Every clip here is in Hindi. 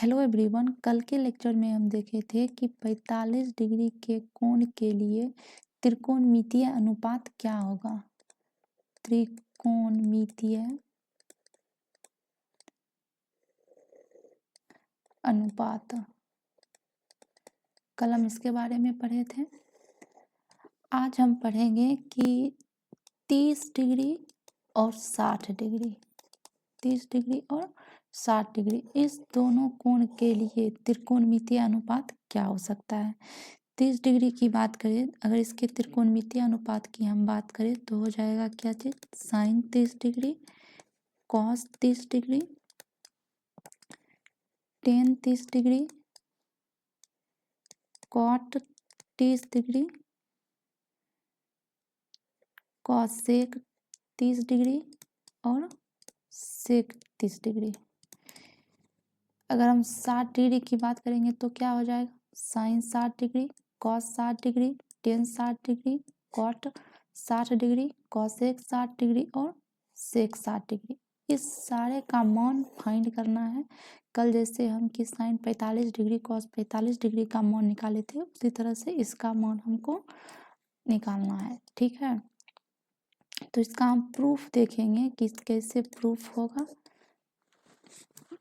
हेलो एवरीवन, कल के लेक्चर में हम देखे थे कि 45 डिग्री के कोण के लिए त्रिकोणमितीय अनुपात क्या होगा। त्रिकोणमितीय अनुपात, कल हम इसके बारे में पढ़े थे। आज हम पढ़ेंगे कि 30 डिग्री और 60 डिग्री, 30 डिग्री और 60 डिग्री, इस दोनों कोण के लिए त्रिकोणमितीय अनुपात क्या हो सकता है। 30 डिग्री की बात करें, अगर इसके त्रिकोणमितीय अनुपात की हम बात करें तो हो जाएगा क्या चीज, साइन 30 डिग्री, कॉस 30 डिग्री, टेन 30 डिग्री, कॉट 30 डिग्री, कॉसेक 30 डिग्री और सेक 30 डिग्री। अगर हम 60 डिग्री की बात करेंगे तो क्या हो जाएगा, साइन 60 डिग्री, कॉस 60 डिग्री, टेन 60 डिग्री, कॉट 60 डिग्री, कॉसेक 60 डिग्री और सेक 60 डिग्री। इस सारे का मान फाइंड करना है। कल जैसे हम कि साइन 45 डिग्री कॉस 45 डिग्री का मान निकाले थे, उसी तरह से इसका मान हमको निकालना है। ठीक है, तो इसका हम प्रूफ देखेंगे कि कैसे प्रूफ होगा।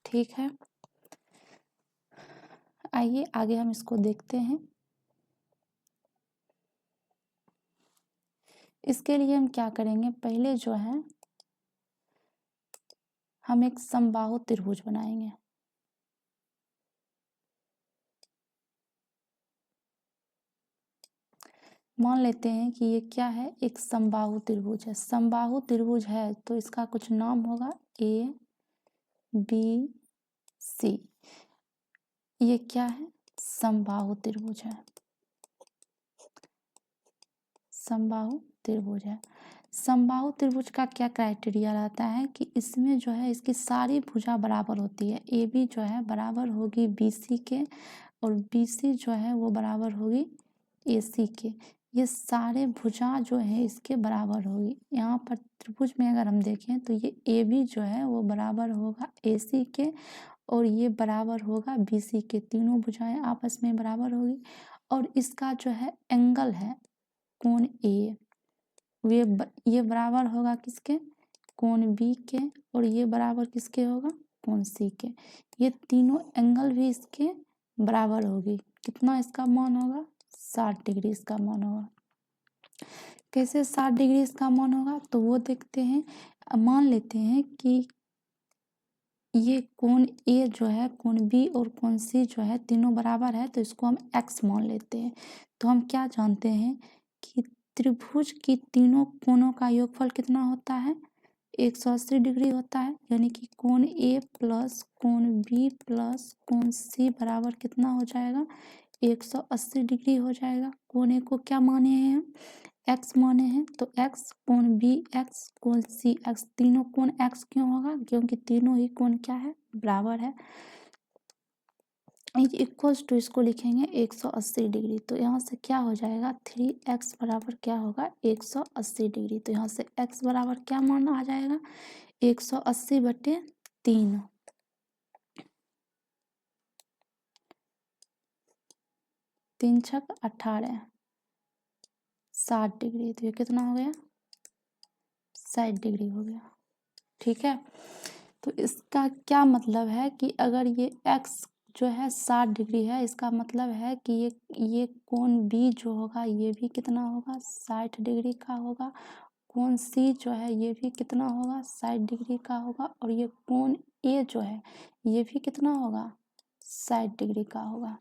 ठीक है, आइए आगे हम इसको देखते हैं। इसके लिए हम क्या करेंगे, पहले जो है हम एक समबाहु त्रिभुज बनाएंगे। मान लेते हैं कि ये क्या है, एक समबाहु त्रिभुज है। समबाहु त्रिभुज है तो इसका कुछ नाम होगा ए बी सी। ये क्या है, समबाहु त्रिभुज है, समबाहु त्रिभुज है। समबाहु त्रिभुज का क्या क्राइटेरिया रहता है कि इसमें जो है इसकी सारी भुजा बराबर होती है। ए बी जो है बराबर होगी बी सी के और बी सी जो है वो बराबर होगी ए सी के। ये सारे भुजा जो है इसके बराबर होगी। यहाँ पर त्रिभुज में अगर हम देखें तो ये ए बी जो है वो बराबर होगा ए सी के और ये बराबर होगा बी सी के। तीनों भुजाएं आपस में बराबर होगी और इसका जो है एंगल है कोण ए, ये बराबर होगा किसके, कोण बी के, और ये बराबर किसके होगा, कोण सी के। ये तीनों एंगल भी इसके बराबर होगी। कितना इसका मान होगा, 60 डिग्री इसका मान होगा। कैसे 60 डिग्री इसका मान होगा तो वो देखते हैं। मान लेते हैं कि ये कोण ए जो है, कोण बी और कोण सी जो है तीनों बराबर है, तो इसको हम x मान लेते हैं। तो हम क्या जानते हैं कि त्रिभुज की तीनों कोणों का योगफल कितना होता है, 180 डिग्री होता है। यानी कि कोण ए प्लस कोण बी प्लस कोण सी बराबर कितना हो जाएगा, 180 डिग्री हो जाएगा। कोण ए को क्या माने हैं हम, x माने हैं, तो x कोण बी x कोण सी x, तीनों कोण x क्यों होगा, क्योंकि तीनों ही कोण क्या है, बराबर है। इक्वल्स टू इसको लिखेंगे 180 डिग्री। तो यहाँ से क्या हो जाएगा, 3x बराबर क्या होगा, 180 डिग्री। तो यहाँ से x बराबर क्या मान आ जाएगा, 180/3, 3 छक 18, 60 डिग्री। तो ये कितना हो गया, 60 डिग्री हो गया। ठीक है, तो इसका क्या मतलब है कि अगर ये x जो है 60 डिग्री है, इसका मतलब है कि ये कोण b जो होगा ये भी कितना होगा, 60 डिग्री का होगा। कोण c जो है ये भी कितना होगा, 60 डिग्री का होगा। और ये कोण a जो है ये भी कितना होगा, 60 डिग्री का होगा।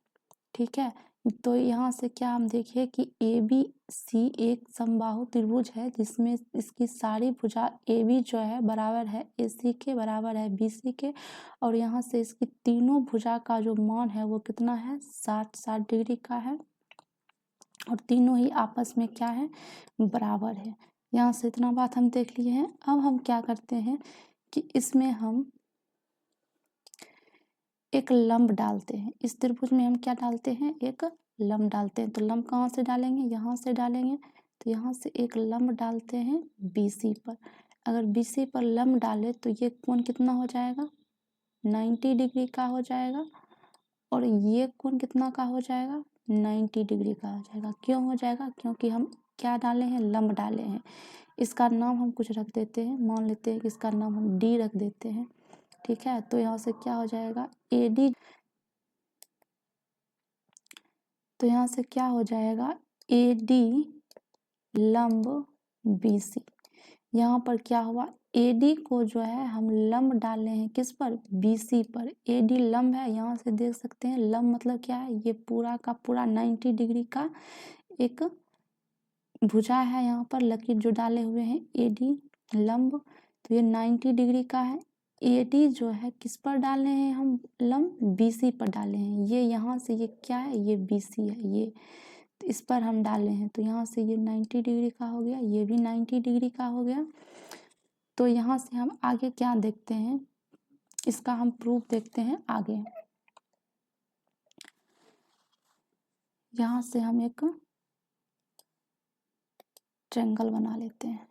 ठीक है, तो यहाँ से क्या हम देखिए कि ए बी सी एक समबाहु त्रिभुज है जिसमें इसकी सारी भुजा ए बी जो है बराबर है ए सी के, बराबर है बी सी के, और यहाँ से इसकी तीनों भुजा का जो मान है वो कितना है, 60 डिग्री का है और तीनों ही आपस में क्या है, बराबर है। यहाँ से इतना बात हम देख लिए हैं। अब हम क्या करते हैं कि इसमें हम एक लंब डालते हैं। इस त्रिभुज में हम क्या डालते हैं, एक लंब डालते हैं। तो लंब कहाँ से डालेंगे, यहाँ से डालेंगे। तो यहाँ से एक लंब डालते हैं BC पर। अगर BC पर लंब डाले तो ये कोण कितना हो जाएगा, 90 डिग्री का हो जाएगा। और ये कोण कितना का हो जाएगा, 90 डिग्री का हो जाएगा। क्यों हो जाएगा, क्योंकि हम क्या डाले हैं, लंब डाले हैं। इसका नाम हम कुछ रख देते हैं, मान लेते हैं कि इसका नाम हम डी रख देते हैं, ठीक है। तो यहाँ से क्या हो जाएगा, AD, तो यहाँ से क्या हो जाएगा, AD लंब BC। यहाँ पर क्या हुआ, AD को जो है हम लंब डाले हैं किस पर, BC पर। AD लंब है, यहाँ से देख सकते हैं लंब मतलब क्या है, ये पूरा का पूरा 90 डिग्री का एक भुजा है। यहाँ पर लकीर जो डाले हुए हैं AD लंब, तो ये 90 डिग्री का है। AD जो है किस पर डाले हैं हम लंब, BC पर डाले हैं। ये यहाँ से ये क्या है, ये BC है, ये तो इस पर हम डाले हैं। तो यहाँ से ये 90 डिग्री का हो गया, ये भी 90 डिग्री का हो गया। तो यहाँ से हम आगे क्या देखते हैं, इसका हम प्रूफ देखते हैं आगे। यहाँ से हम एक ट्रायंगल बना लेते हैं।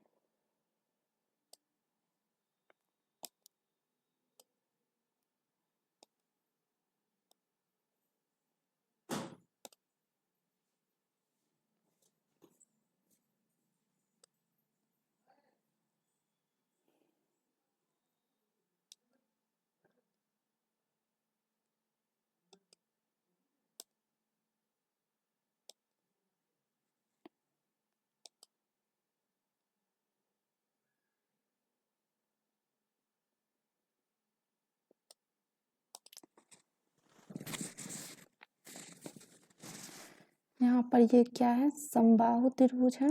यहाँ पर ये क्या है, समबाहु त्रिभुज है,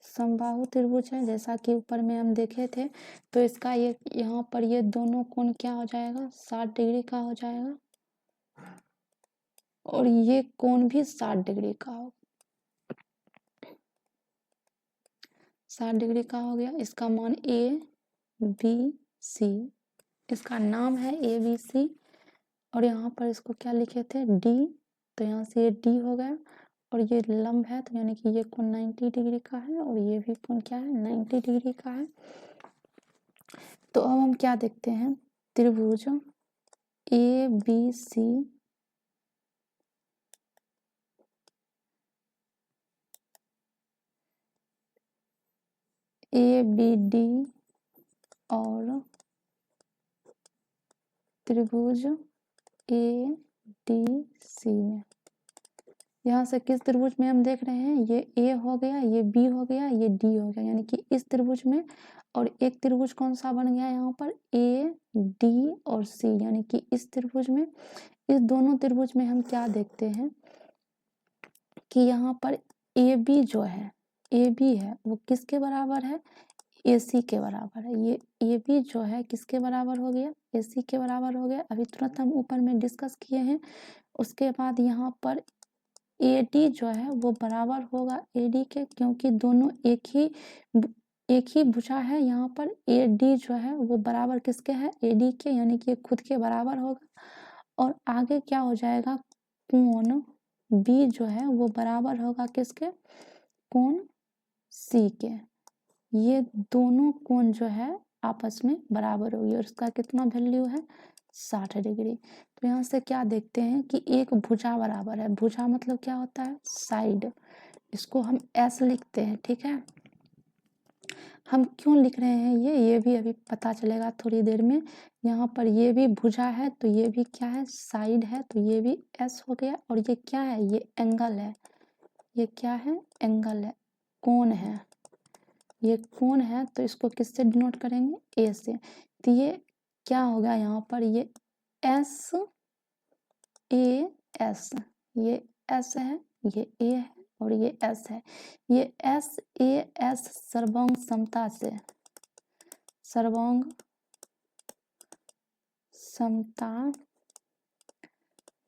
समबाहु त्रिभुज है, जैसा कि ऊपर में हम देखे थे। तो इसका ये यहाँ पर ये दोनों कोण क्या हो जाएगा, 60 डिग्री का हो जाएगा, और ये कोण भी 60 डिग्री का हो, 60 डिग्री का हो गया। इसका मान ABC, इसका नाम है ABC, और यहाँ पर इसको क्या लिखे थे, D, तो यहाँ से ये D हो गया, और ये लंब है, तो यानी कि ये कोण 90 डिग्री का है, और ये भी कोण क्या है, 90 डिग्री का है। तो अब हम क्या देखते हैं, त्रिभुज ABC ABD और त्रिभुज ADC में, यहाँ से किस त्रिभुज में हम देख रहे हैं, ये A हो गया, ये B हो गया, ये D हो गया, यानी कि इस त्रिभुज में। और एक त्रिभुज कौन सा बन गया यहाँ पर, AD और C, यानी कि इस त्रिभुज में। इस दोनों त्रिभुज में हम क्या देखते हैं कि यहाँ पर AB जो है, AB है वो किसके बराबर है, AC के बराबर है। ये AB जो है किसके बराबर हो गया, AC के बराबर हो गया। अभी तुरंत हम ऊपर में डिस्कस किए हैं। उसके बाद यहाँ पर AD जो है वो बराबर होगा AD के, क्योंकि दोनों एक ही भुजा है। यहाँ पर AD जो है वो बराबर किसके है, AD के, यानी कि खुद के बराबर होगा। और आगे क्या हो जाएगा, कोण B जो है वो बराबर होगा किसके, कोण C के। ये दोनों कोण जो है आपस में बराबर होगी, और इसका कितना वैल्यू है, 60 डिग्री। तो यहाँ से क्या देखते हैं कि एक भुजा बराबर है, भुजा मतलब क्या होता है, साइड, इसको हम S लिखते हैं, ठीक है। हम क्यों लिख रहे हैं ये भी अभी पता चलेगा थोड़ी देर में। यहाँ पर ये भी भुजा है, तो ये भी क्या है, साइड है, तो ये भी S हो गया। और ये क्या है, ये एंगल है, ये क्या है, एंगल है, कोण है, ये कोण है। तो इसको किससे डिनोट करेंगे, A से। तो ये क्या होगा, यहाँ पर ये SAS, ये S है, ये A है, और ये S है। ये SAS सर्वांग समता से, सर्वांग समता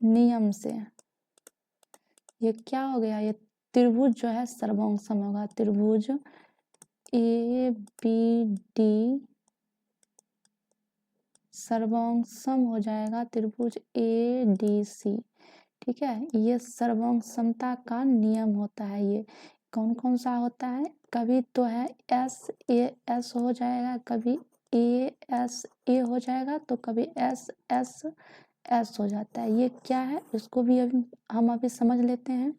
नियम से ये क्या हो गया, ये त्रिभुज जो है सर्वांग सम होगा। त्रिभुज ABD सर्वांग सम हो जाएगा त्रिभुज ADC, ठीक है। ये सर्वांग समता का नियम होता है। ये कौन कौन सा होता है, कभी तो है SAS हो जाएगा, कभी ए एस ए हो जाएगा, तो कभी एस एस एस हो जाता है। ये क्या है इसको भी हम अभी समझ लेते हैं।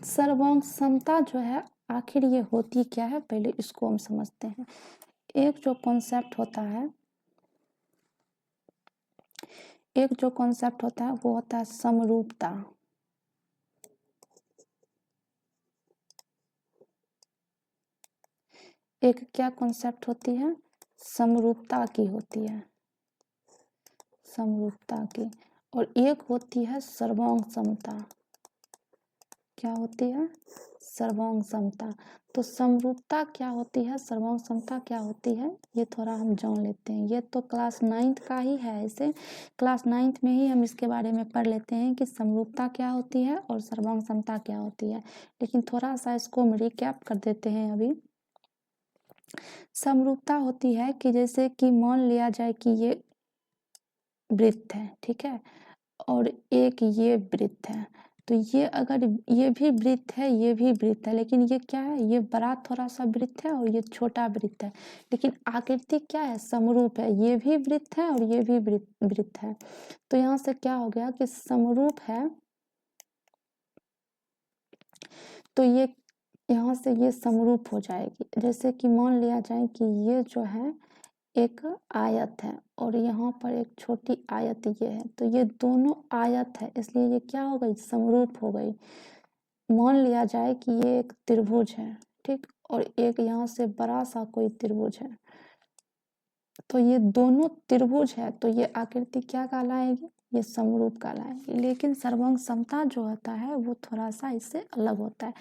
सर्वांग समता जो है आखिर ये होती क्या है, पहले इसको हम समझते हैं। एक जो कॉन्सेप्ट होता है वो होता है समरूपता। एक क्या कॉन्सेप्ट होती है, समरूपता की होती है, समरूपता की। और एक होती है सर्वांग समता। क्या होती है, सर्वांग समता। तो समरूपता क्या होती है, सर्वांग समता क्या होती है, ये थोड़ा हम जान लेते हैं। ये तो क्लास 9th का ही है, इसे क्लास 9th में ही हम इसके बारे में पढ़ लेते हैं कि समरूपता क्या होती है और सर्वांग समता क्या होती है। लेकिन थोड़ा सा इसको हम रिकैप कर देते हैं अभी। समरूपता होती है कि जैसे कि मान लिया जाए कि ये वृत्त है, ठीक है, और एक ये वृत्त है। तो ये अगर ये भी वृत्त है, ये भी वृत्त है, लेकिन ये क्या है, ये बड़ा थोड़ा सा वृत्त है और ये छोटा वृत्त है, लेकिन आकृति क्या है, समरूप है। ये भी वृत्त है और ये भी वृत्त है। तो यहाँ से क्या हो गया कि समरूप है, तो ये यहाँ से ये समरूप हो जाएगी। जैसे कि मान लिया जाए कि ये जो है एक आयत है और यहाँ पर एक छोटी आयत ये है, तो ये दोनों आयत है, इसलिए ये क्या हो गई, समरूप हो गई। मान लिया जाए कि ये एक त्रिभुज है, ठीक, और एक यहाँ से बड़ा सा कोई त्रिभुज है, तो ये दोनों त्रिभुज है, तो ये आकृति क्या कहलाएगी, ये समरूप कहलाएगी। लेकिन सर्वांग समता जो होता है वो थोड़ा सा इससे अलग होता है।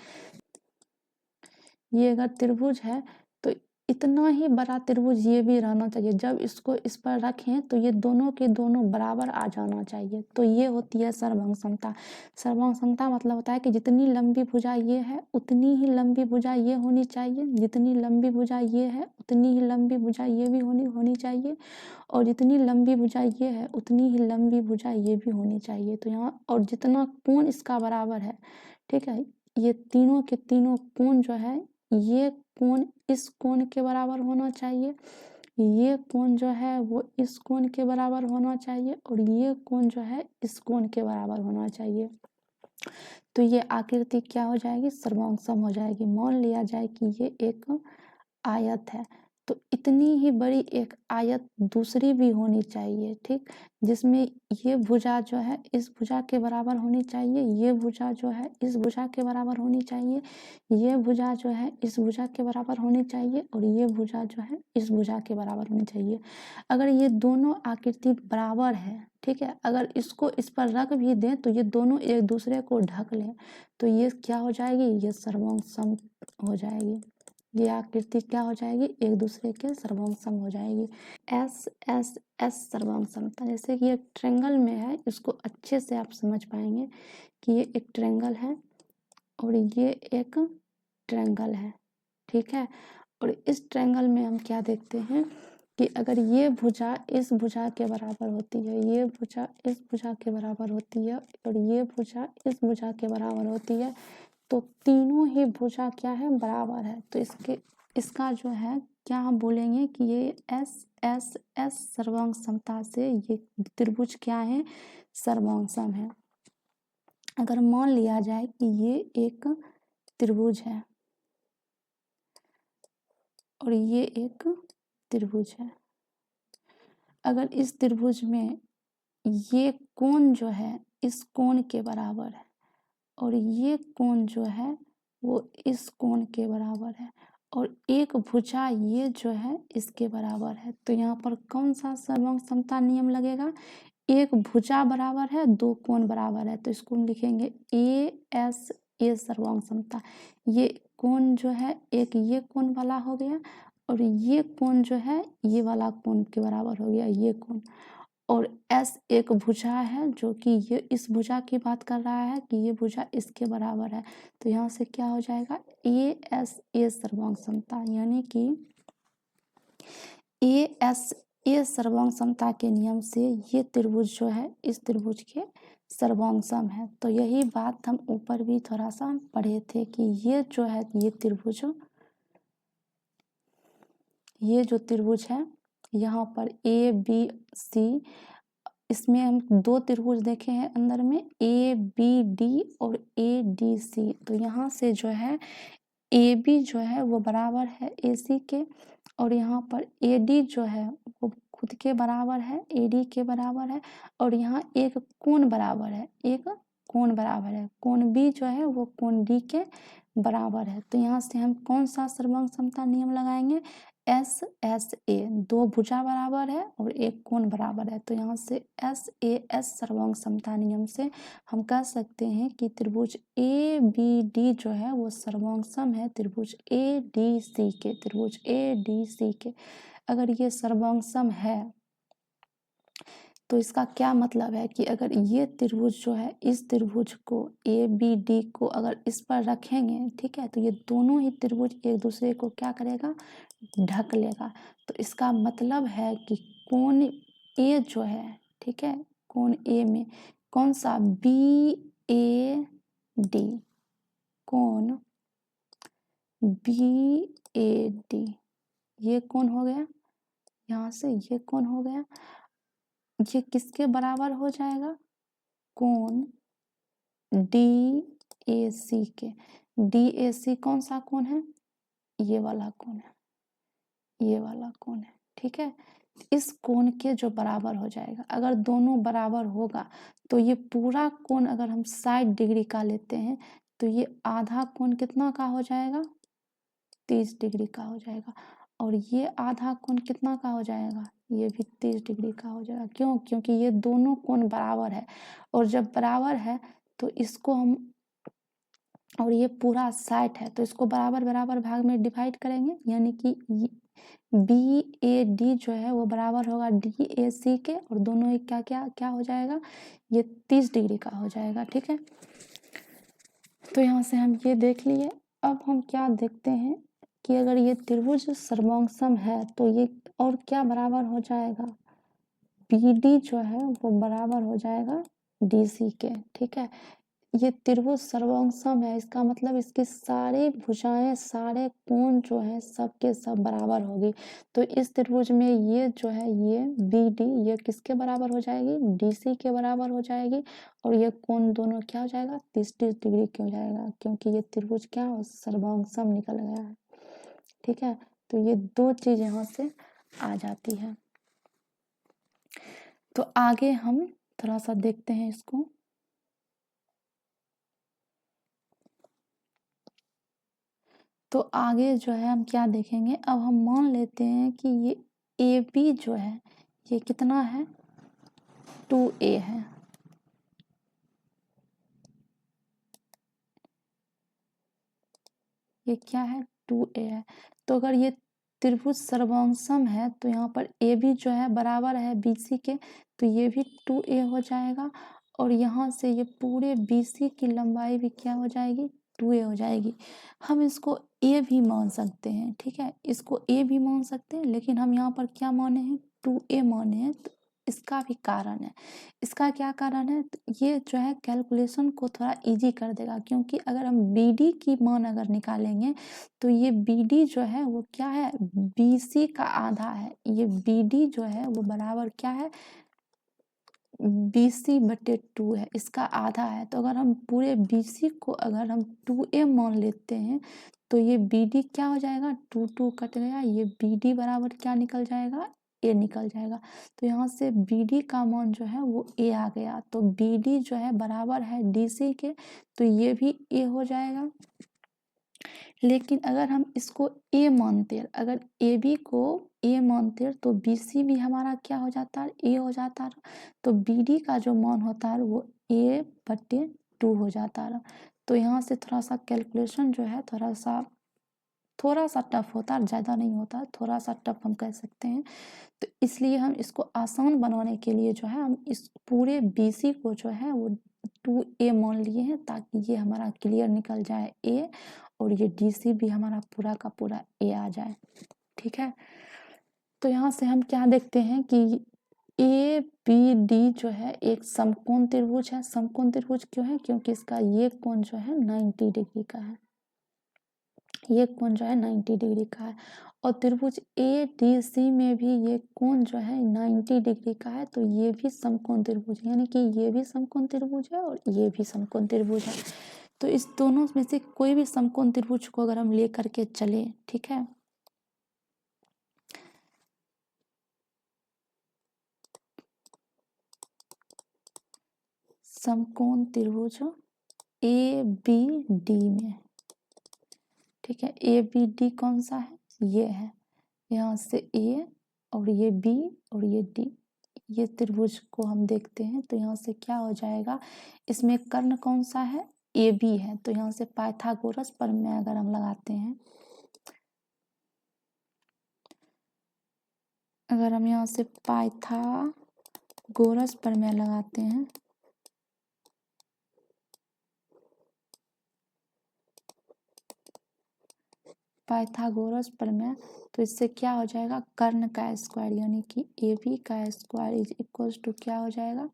ये अगर त्रिभुज है तो इतना ही बड़ा त्रिभुज ये भी रहना चाहिए। जब इसको इस पर रखें तो ये दोनों के दोनों बराबर आ जाना चाहिए, तो ये होती है सर्वांग समता। सर्वांग समता मतलब होता है कि जितनी लंबी भुजा ये है उतनी ही लंबी भुजा ये होनी चाहिए, जितनी लंबी भुजा ये है उतनी ही लंबी भुजा ये भी होनी चाहिए, और जितनी लंबी भुजा ये है उतनी ही लंबी भुजा ये भी होनी चाहिए। तो यहाँ और जितना कोण इसका बराबर है, ठीक है, ये तीनों के तीनों कोण जो है, ये कोण इस कोण के बराबर होना चाहिए, ये कोण जो है वो इस कोण के बराबर होना चाहिए, और ये कोण जो है इस कोण के बराबर होना चाहिए। तो ये आकृति क्या हो जाएगी, सर्वांग सम हो जाएगी। मान लिया जाए कि ये एक आयत है, तो इतनी ही बड़ी एक आयत दूसरी भी होनी चाहिए, ठीक, जिसमें ये भुजा जो है इस भुजा के बराबर होनी चाहिए, ये भुजा जो है इस भुजा के बराबर होनी चाहिए, ये भुजा जो है इस भुजा के बराबर होनी चाहिए, और ये भुजा जो है इस भुजा के बराबर होनी चाहिए। अगर ये दोनों आकृति बराबर है, ठीक है, अगर इसको इस पर रख भी दें तो ये दोनों एक दूसरे को ढक लें, तो ये क्या हो जाएगी, ये सर्वांग सम हो जाएगी। ये आकृति क्या हो जाएगी, एक दूसरे के सर्वांग सम हो जाएगी। एस एस एस सर्वांग समता। जैसे कि एक ट्रायंगल में है, इसको अच्छे से आप समझ पाएंगे कि ये एक ट्रायंगल है और ये एक ट्रायंगल है, ठीक है, और इस ट्रायंगल में हम क्या देखते हैं कि अगर ये भुजा इस भुजा के बराबर होती है, ये भुजा इस भुजा के बराबर होती है, और ये भुजा इस भुजा के बराबर होती है, तो तीनों ही भुजा क्या है, बराबर है। तो इसका जो है क्या हम बोलेंगे कि ये एस एस एस सर्वांग समता से ये त्रिभुज क्या है, सर्वांग सम है। अगर मान लिया जाए कि ये एक त्रिभुज है और ये एक त्रिभुज है, अगर इस त्रिभुज में ये कोण जो है इस कोण के बराबर है और ये कोण जो है वो इस कोण के बराबर है, और एक भुजा ये जो है इसके बराबर है, तो यहाँ पर कौन सा सर्वांग समता नियम लगेगा, एक भुजा बराबर है, दो कोण बराबर है, तो इसको हम लिखेंगे ए एस ए सर्वांग समता। ये कोण जो है एक ये कोण वाला हो गया, और ये कोण जो है ये वाला कोण के बराबर हो गया ये कोण, और एस एक भुजा है जो कि ये इस भुजा की बात कर रहा है कि ये भुजा इसके बराबर है, तो यहाँ से क्या हो जाएगा, ए एस ए सर्वांग समता, यानी कि ए एस ए सर्वांग समता के नियम से ये त्रिभुज जो है इस त्रिभुज के सर्वांग सम है। तो यही बात हम ऊपर भी थोड़ा सा पढ़े थे कि ये जो है ये त्रिभुज ये जो त्रिभुज है यहाँ पर ए बी सी, इसमें हम दो त्रिभुज देखे हैं अंदर में, ए बी डी और ए डी सी। तो यहाँ से जो है ए बी जो है वो बराबर है ए सी के, और यहाँ पर ए डी जो है वो खुद के बराबर है, ए डी के बराबर है, और यहाँ एक कोण बराबर है, एक कोण बराबर है, कोण बी जो है वो कोण डी के बराबर है। तो यहाँ से हम कौन सा सर्वांग समता नियम लगाएंगे, एस एस ए, दो भुजा बराबर है और एक कोण बराबर है। तो यहाँ से एस ए एस सर्वांग समता नियम से हम कह सकते हैं कि त्रिभुज ए बी डी जो है वो सर्वांग सम है त्रिभुज ए डी सी के, त्रिभुज ए डी सी के। अगर ये सर्वांग सम है तो इसका क्या मतलब है कि अगर ये त्रिभुज जो है इस त्रिभुज को ए बी डी को अगर इस पर रखेंगे, ठीक है, तो ये दोनों ही त्रिभुज एक दूसरे को क्या करेगा, ढक लेगा। तो इसका मतलब है कि कोण ए जो है, ठीक है, कोण ए में कौन सा, बी ए डी, कोण बी ए डी, ये कोण हो गया, यहाँ से ये कोण हो गया, ये किसके बराबर हो जाएगा, कोण डी ए सी के। डी ए सी कौन सा कोण है, ये वाला कोण है, ये वाला कोण है, ठीक है। इस कोण के जो बराबर हो जाएगा, अगर दोनों बराबर होगा तो ये पूरा कोण अगर हम 60 डिग्री का लेते हैं तो ये आधा कोण कितना का हो जाएगा, 30 डिग्री का हो जाएगा, और ये आधा कोण कितना का हो जाएगा, ये भी 30 डिग्री का हो जाएगा। क्यों, क्योंकि ये दोनों कोण बराबर है, और जब बराबर है तो इसको हम, और ये पूरा 60 है तो इसको बराबर बराबर भाग में डिवाइड करेंगे, यानी कि बी ए डी जो है वो बराबर होगा डी ए सी के, और दोनों एक क्या क्या क्या हो जाएगा, ये 30 डिग्री का हो जाएगा, ठीक है। तो यहाँ से हम ये देख लिए। अब हम क्या देखते हैं कि अगर ये त्रिभुज सर्वांग सम है तो ये और क्या बराबर हो जाएगा, बी डी जो है वो बराबर हो जाएगा डी सी के, ठीक है। ये त्रिभुज सर्वांग सम है, इसका मतलब इसकी सारी भुजाएं, सारे कोण जो है सब के सब बराबर होगी। तो इस त्रिभुज में ये जो है ये बी डी ये किसके बराबर हो जाएगी, डी सी के बराबर हो जाएगी, और ये कोण दोनों क्या हो जाएगा, 30 डिग्री के हो जाएगा, क्योंकि ये त्रिभुज क्या हो, सर्वांग सम निकल गया है, ठीक है। तो ये दो चीज यहाँ से आ जाती है। तो आगे हम थोड़ा सा देखते हैं इसको। तो आगे जो है हम क्या देखेंगे, अब हम मान लेते हैं कि ये ए बी जो है ये कितना है, 2a है, ये क्या है, 2a है। तो अगर ये त्रिभुज सर्वांग सम है तो यहाँ पर ए बी जो है बराबर है बी सी के, तो ये भी 2a हो जाएगा, और यहाँ से ये पूरे बी सी की लंबाई भी क्या हो जाएगी, 2a हो जाएगी। हम इसको a भी मान सकते हैं, ठीक है, इसको a भी मान सकते हैं, लेकिन हम यहाँ पर क्या माने हैं, 2a माने हैं। तो इसका भी कारण है, इसका क्या कारण है, तो ये जो है कैलकुलेशन को थोड़ा इजी कर देगा, क्योंकि अगर हम बी डी की मान अगर निकालेंगे तो ये बी डी जो है वो क्या है, बी सी का आधा है, ये बी डी जो है वो बराबर क्या है, BC बटे 2 है, इसका आधा है। तो अगर हम पूरे BC को अगर हम 2a मान लेते हैं तो ये BD क्या हो जाएगा, 2 2 कट गया, ये BD बराबर क्या निकल जाएगा, a निकल जाएगा। तो यहाँ से BD का मान जो है वो a आ गया, तो BD जो है बराबर है DC के, तो ये भी a हो जाएगा। लेकिन अगर हम इसको a मानते हैं, अगर ए बी को a मानते हैं तो बी सी भी हमारा क्या हो जाता है, a हो जाता है। तो बी डी का जो मान होता है वो a बटे 2 हो जाता है। तो यहाँ से थोड़ा सा कैलकुलेशन जो है थोड़ा सा टफ होता है, ज़्यादा नहीं होता, थोड़ा सा टफ हम कह सकते हैं। तो इसलिए हम इसको आसान बनाने के लिए जो है हम इस पूरे बी सी को जो है वो 2a मान लिए हैं, ताकि ये हमारा क्लियर निकल जाए a, और ये DC भी हमारा पूरा का पूरा a आ जाए, ठीक है। तो यहाँ से हम क्या देखते हैं कि ए बी डी जो है एक समकोण त्रिभुज है। समकोण त्रिभुज क्यों है, क्योंकि इसका ये कोण जो है 90 डिग्री का है, ये कोण जो है 90 डिग्री का है, और त्रिभुज ADC में भी ये कोण जो है 90 डिग्री का है, तो ये भी समकोण त्रिभुज है, यानी कि ये भी समकोण त्रिभुज है और ये भी समकोण त्रिभुज है। तो इस दोनों में से कोई भी समकोण त्रिभुज को अगर हम ले करके चले, ठीक है, समकोण त्रिभुज ABD में, ठीक है, ABD कौन सा है, ये है, यहाँ से A और ये B और ये D, ये त्रिभुज को हम देखते हैं। तो यहाँ से क्या हो जाएगा, इसमें कर्ण कौन सा है, AB है, तो यहाँ से पाइथागोरस प्रमेय अगर हम लगाते हैं, अगर हम यहाँ से पाइथागोरस प्रमेय लगाते हैं, पाइथागोरस प्रमेय, तो इससे क्या हो जाएगा, कर्ण का स्क्वायर, यानी कि AB का स्क्वायर इज इक्वल्स टू क्या हो जाएगा,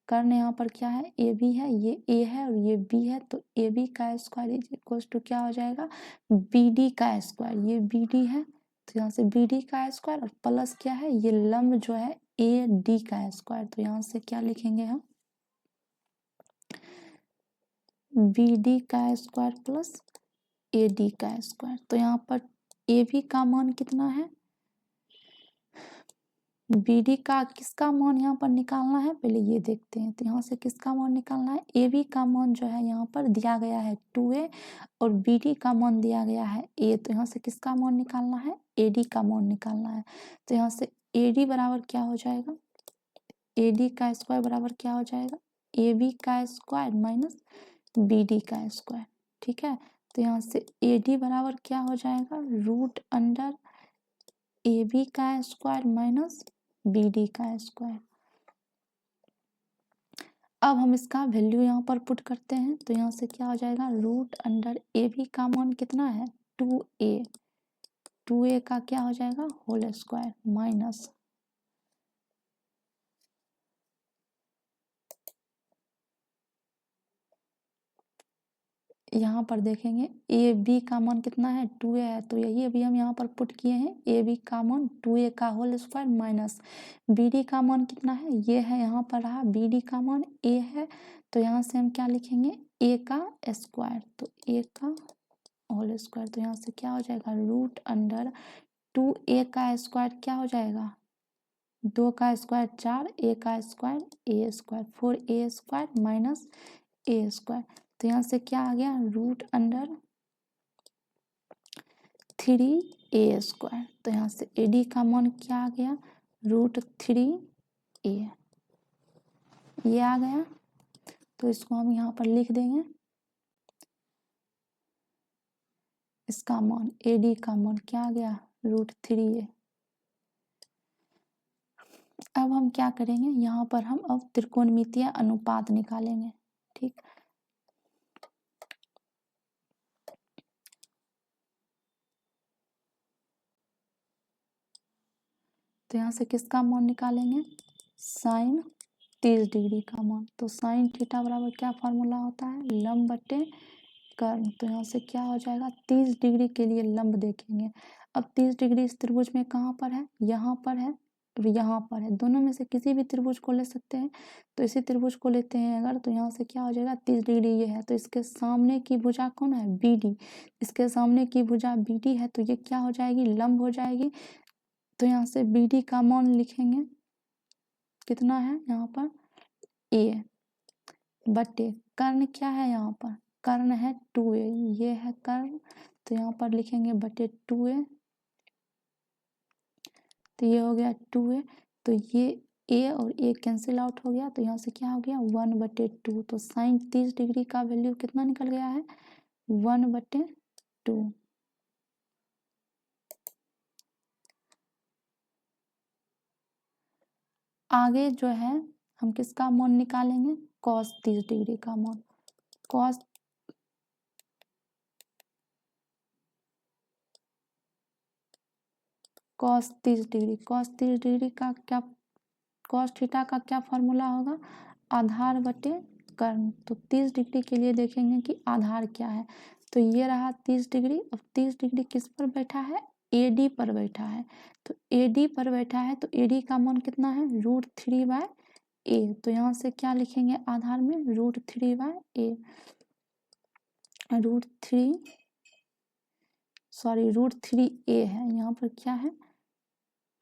कर्ण यहाँ पर क्या है, AB है, ये A है और ये B है, तो AB का स्क्वायर इज इक्वल्स टू क्या हो जाएगा, BD का स्क्वायर, ये BD है, तो यहाँ से BD का स्क्वायर और प्लस क्या है, ये लंब जो है AD का स्क्वायर, तो यहाँ से क्या लिखेंगे हम, BD का स्क्वायर प्लस AD का स्क्वायर। तो यहाँ पर AB का मान कितना है, BD का किसका मान यहाँ पर निकालना है, पहले ये देखते हैं। तो यहाँ से किसका मान निकालना है, AB का मान जो है यहाँ पर दिया गया है 2A और BD का मान दिया गया है A, तो यहाँ से किसका मान निकालना है, AD का मान निकालना है। तो यहाँ से AD बराबर क्या हो जाएगा, AD का स्क्वायर बराबर क्या हो जाएगा, AB का स्क्वायर माइनस BD का स्क्वायर, ठीक है। तो यहाँ से AD बराबर क्या हो जाएगा, रूट अंडर AB का स्क्वायर माइनस BD का स्क्वायर। अब हम इसका वैल्यू यहाँ पर पुट करते हैं, तो यहाँ से क्या हो जाएगा, रूट अंडर AB का मान कितना है 2A, 2A का क्या हो जाएगा होल स्क्वायर माइनस यहाँ पर देखेंगे AB का मान कितना है 2A है, तो यही अभी हम यहाँ पर पुट किए हैं, AB का मान 2A का होल स्क्वायर माइनस BD का मान कितना है, ये है, यहाँ पर रहा BD का मान A है, तो यहाँ से हम क्या लिखेंगे A का स्क्वायर, तो A का होल स्क्वायर, तो यहाँ से क्या हो जाएगा रूट अंडर 2A का स्क्वायर क्या हो जाएगा, 2 का स्क्वायर 4, A का square A square 4A square minus A square. तो यहाँ से क्या आ गया रूट अंडर 3A स्क्वायर, तो यहाँ से AD का मान क्या आ गया रूट 3A, ये आ गया। तो इसको हम यहाँ पर लिख देंगे, इसका मान AD का मान क्या आ गया रूट 3A। अब हम क्या करेंगे, यहाँ पर हम अब त्रिकोणमितीय अनुपात निकालेंगे, ठीक। तो यहाँ से किसका मान निकालेंगे, साइन 30 डिग्री का मान, तो साइन थीटा बराबर क्या फॉर्मूला होता है, लंब बटे कर्ण। तो यहाँ से क्या हो जाएगा 30 डिग्री के लिए लंब देखेंगे। अब 30 डिग्री इस त्रिभुज में कहाँ पर है, यहाँ पर है और यहाँ पर है, दोनों में से किसी भी त्रिभुज को ले सकते हैं। तो इसी त्रिभुज को लेते हैं अगर, तो यहाँ से क्या हो जाएगा 30 डिग्री ये है, तो इसके सामने की भुजा कौन है BD, इसके सामने की भुजा BD है, तो ये क्या हो जाएगी लंब हो जाएगी। तो यहाँ से BD का मान लिखेंगे कितना है यहाँ पर A बटे कर्ण क्या है यहाँ पर, कर्ण है 2A, ये है कर्ण, तो यहाँ पर लिखेंगे बटे 2A, तो ये हो गया 2A, तो ये A और A कैंसिल आउट हो गया, तो यहाँ से क्या हो गया 1/2, तो साइन 30 डिग्री का वैल्यू कितना निकल गया है 1/2। आगे जो है हम किसका मान निकालेंगे कॉस 30 डिग्री का मान, कॉस कॉस 30 डिग्री, कॉस 30 डिग्री का क्या, कॉस थीटा का क्या फॉर्मूला होगा आधार बटे कर्ण। तो 30 डिग्री के लिए देखेंगे कि आधार क्या है, तो ये रहा 30 डिग्री। अब 30 डिग्री किस पर बैठा है AD पर बैठा है, तो AD पर बैठा है तो AD का मान कितना है √3/a। तो यहाँ से क्या लिखेंगे आधार में √3/a, √3a है, यहाँ पर क्या है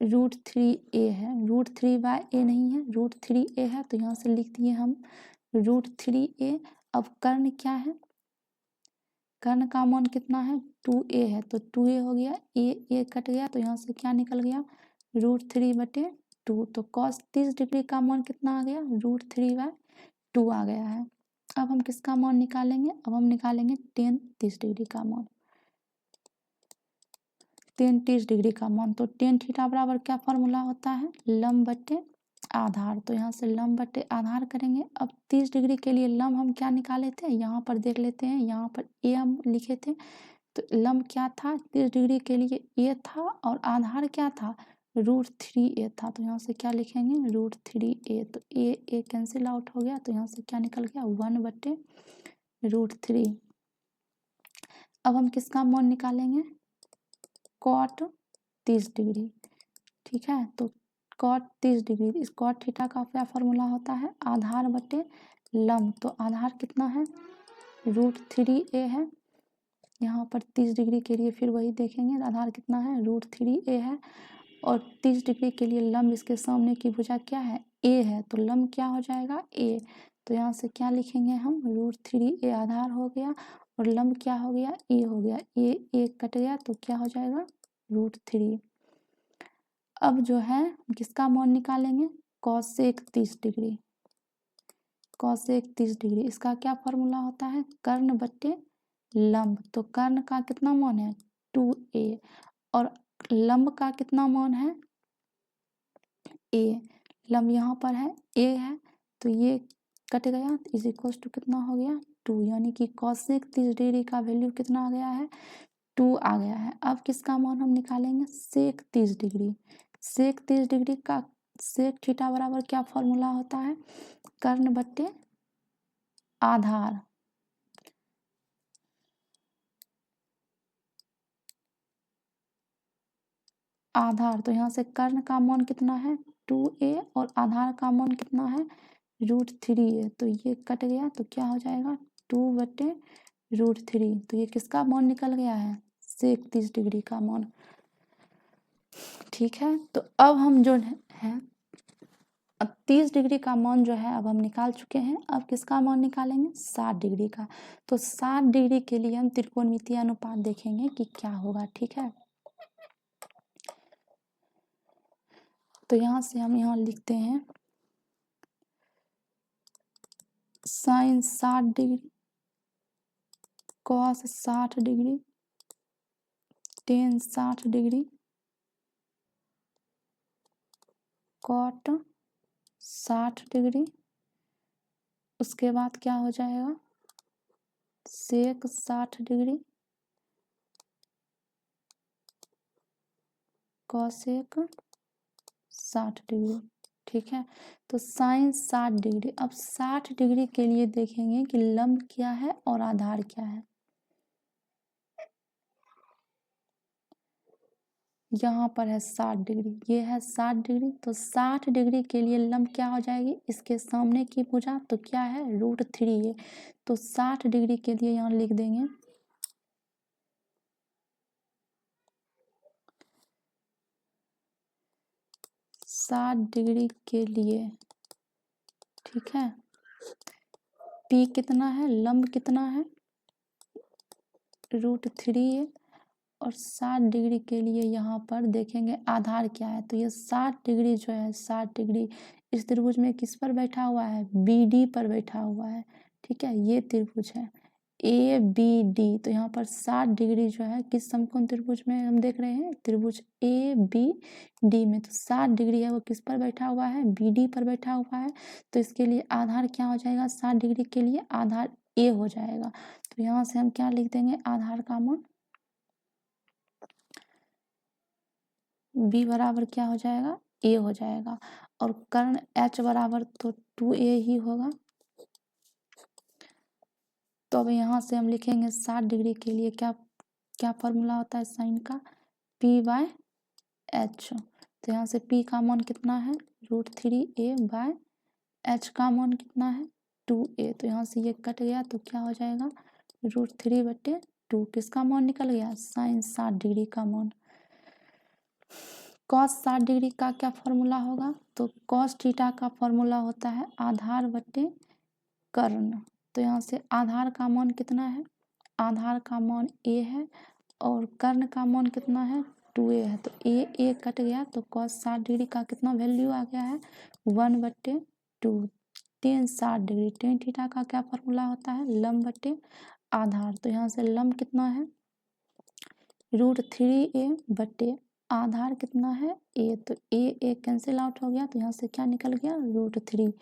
√3a है, √3/a नहीं है, √3a है, तो यहाँ से लिख दिए हम √3a। अब कर्ण क्या है, कर्ण का मान कितना है 2a है, तो 2a हो गया, a कट गया, तो यहाँ से क्या निकल गया √3/2। तो cos 30 डिग्री का मान कितना आ गया √3/2 आ गया है। अब हम किसका मान निकालेंगे, अब हम निकालेंगे tan 30 डिग्री का मान, tan 30 डिग्री का मान। तो tan थीटा बराबर क्या फॉर्मूला होता है, लंब बटे आधार। तो यहाँ से लंब बटे आधार करेंगे। अब 30 डिग्री के लिए लंब हम क्या निकाले थे, यहाँ पर देख लेते हैं, यहाँ पर a हम लिखे थे, तो लंब क्या था 30 डिग्री के लिए a था और आधार क्या था √3a था। तो यहाँ से क्या लिखेंगे √3a, तो a कैंसिल आउट हो गया, तो यहाँ से क्या निकल गया 1/√3। अब हम किसका मान निकालेंगे cot 30 डिग्री, ठीक है। तो cot 30 डिग्री, इस cot थीटा का क्या फॉर्मूला होता है आधार बटे लंब। तो आधार कितना है √3a है, यहाँ पर 30 डिग्री के लिए फिर वही देखेंगे आधार कितना है √3a है, और 30 डिग्री के लिए लंब इसके सामने की भुजा क्या है a है, तो लंब क्या हो जाएगा a। तो यहाँ से क्या लिखेंगे हम √3a आधार हो गया और लंब क्या हो गया a हो गया, a कट गया, तो क्या हो जाएगा √3। अब जो है किसका मान निकालेंगे cosec 30 डिग्री, cosec 30 डिग्री, इसका क्या फॉर्मूला होता है कर्ण बटे लंब। तो कर्ण का कितना मान है 2a और लंब का कितना मान है a, लंब यहाँ पर है a है, तो ये कट गया, इज इक्वल टू कितना हो गया 2, यानी कि cosec 30 डिग्री का वैल्यू कितना आ गया है 2 आ गया है। अब किसका मान हम निकालेंगे sec 30 डिग्री, sec 30 डिग्री का sec थीटा बराबर क्या फॉर्मूला होता है कर्ण बटे आधार। आधार तो यहाँ से कर्ण का मान कितना है 2a और आधार का मान कितना है √3a, तो ये कट गया, तो क्या हो जाएगा 2/√3। तो ये किसका मान निकल गया है sec 30 डिग्री का मान, ठीक है। तो अब हम जो है 30 डिग्री का मान जो है अब हम निकाल चुके हैं। अब किसका मान निकालेंगे 60 डिग्री का। तो 60 डिग्री के लिए हम त्रिकोणमितीय अनुपात देखेंगे कि क्या होगा, ठीक है। तो यहाँ से हम यहाँ लिखते हैं sin 60 degree, cos 60 degree, tan 60 degree, cot 60 degree, उसके बाद क्या हो जाएगा sec 60 डिग्री, cosec 60 डिग्री, ठीक है। तो sin 60 डिग्री, अब 60 डिग्री के लिए देखेंगे कि लंब क्या है और आधार क्या है। यहाँ पर है 60 डिग्री, ये है 60 डिग्री, तो 60 डिग्री के लिए लंब क्या हो जाएगी इसके सामने की भुजा, तो क्या है √3a। तो 60 डिग्री के लिए यहाँ लिख देंगे 60 डिग्री के लिए, ठीक है। p कितना है, लंब कितना है √3a, और 60 डिग्री के लिए यहाँ पर देखेंगे आधार क्या है। तो ये 60 डिग्री जो है 60 डिग्री इस त्रिभुज में किस पर बैठा हुआ है BD पर बैठा हुआ है, ठीक है। ये त्रिभुज है ABD, तो यहाँ पर 60 डिग्री जो है किस समकोण त्रिभुज में हम देख रहे हैं त्रिभुज ABD में। तो 60 डिग्री है वो किस पर बैठा हुआ है BD पर बैठा हुआ है। तो इसके लिए आधार क्या हो जाएगा 60 डिग्री के लिए आधार A हो जाएगा। तो यहाँ से हम क्या लिख देंगे आधार का मान B बराबर क्या हो जाएगा A हो जाएगा, और कर्ण H बराबर तो 2a ही होगा। तो अब यहाँ से हम लिखेंगे 60 डिग्री के लिए क्या क्या फॉर्मूला होता है साइन का p/h। तो यहाँ से p का मान कितना है √3a/h का मान कितना है 2a। तो यहाँ से ये कट गया तो क्या हो जाएगा √3/2। किसका मान निकल गया sin 60 डिग्री का मान। cos 60 डिग्री का क्या फॉर्मूला होगा तो cos थीटा का फॉर्मूला होता है आधार बटे कर्ण। तो यहाँ से आधार का मान कितना है आधार का मान a है और कर्ण का मान कितना है 2a है। तो a कट गया तो cos 60 डिग्री का कितना वैल्यू आ गया है 1/2। tan 60 डिग्री tan थीटा का क्या फॉर्मूला होता है लंब बटे आधार। तो यहाँ से लंब कितना है √3a बटे आधार कितना है a। तो a कैंसिल आउट हो गया तो यहाँ से क्या निकल गया √3।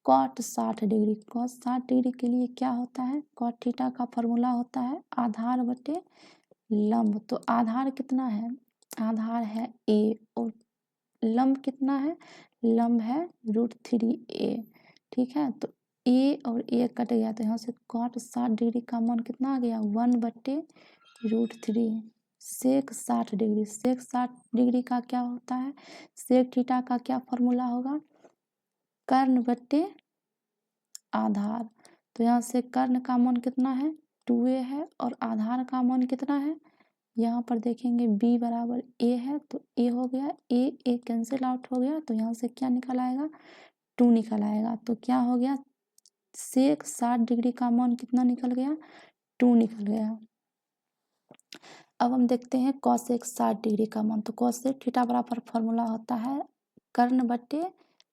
cot 60 डिग्री cos 60 डिग्री के लिए क्या होता है cot थीटा का फॉर्मूला होता है आधार बटे लंब। तो आधार कितना है आधार है a और लंब कितना है लंब है √3a। ठीक है तो a और a कट गया तो यहाँ से cot 60 डिग्री का मान कितना आ गया 1/√3। sec 60 डिग्री sec 60 डिग्री का क्या होता है sec थीटा का क्या फॉर्मूला होगा कर्ण बटे आधार। तो यहाँ से कर्ण का मान कितना है 2a है और आधार का मान कितना है यहाँ पर देखेंगे b बराबर a है तो a हो गया a कैंसिल आउट हो गया तो यहाँ से क्या निकल आएगा 2 निकल आएगा। तो क्या हो गया sec 60 डिग्री का मान कितना निकल गया 2 निकल गया। अब हम देखते हैं cosec 60 डिग्री का मान। तो cosec थीटा बराबर फॉर्मूला होता है कर्ण बटे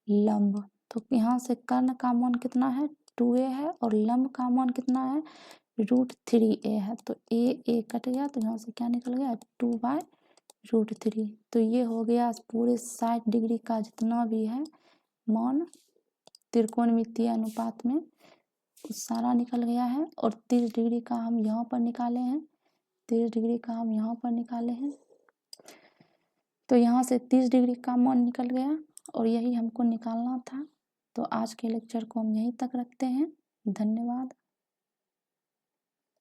लंब। तो यहाँ से कर्ण का मान कितना है 2a है और लंब का मान कितना है √3a है। तो a कट गया तो यहाँ से क्या निकल गया 2/√3। तो ये हो गया पूरे 60 डिग्री का जितना भी है मान त्रिकोणमितीय अनुपात में सारा निकल गया है। और 30 डिग्री का हम यहाँ पर निकाले हैं 30 डिग्री का हम यहाँ पर निकाले हैं। तो यहाँ से 30 डिग्री का मान निकल गया और यही हमको निकालना था। तो आज के लेक्चर को हम यहीं तक रखते हैं। धन्यवाद।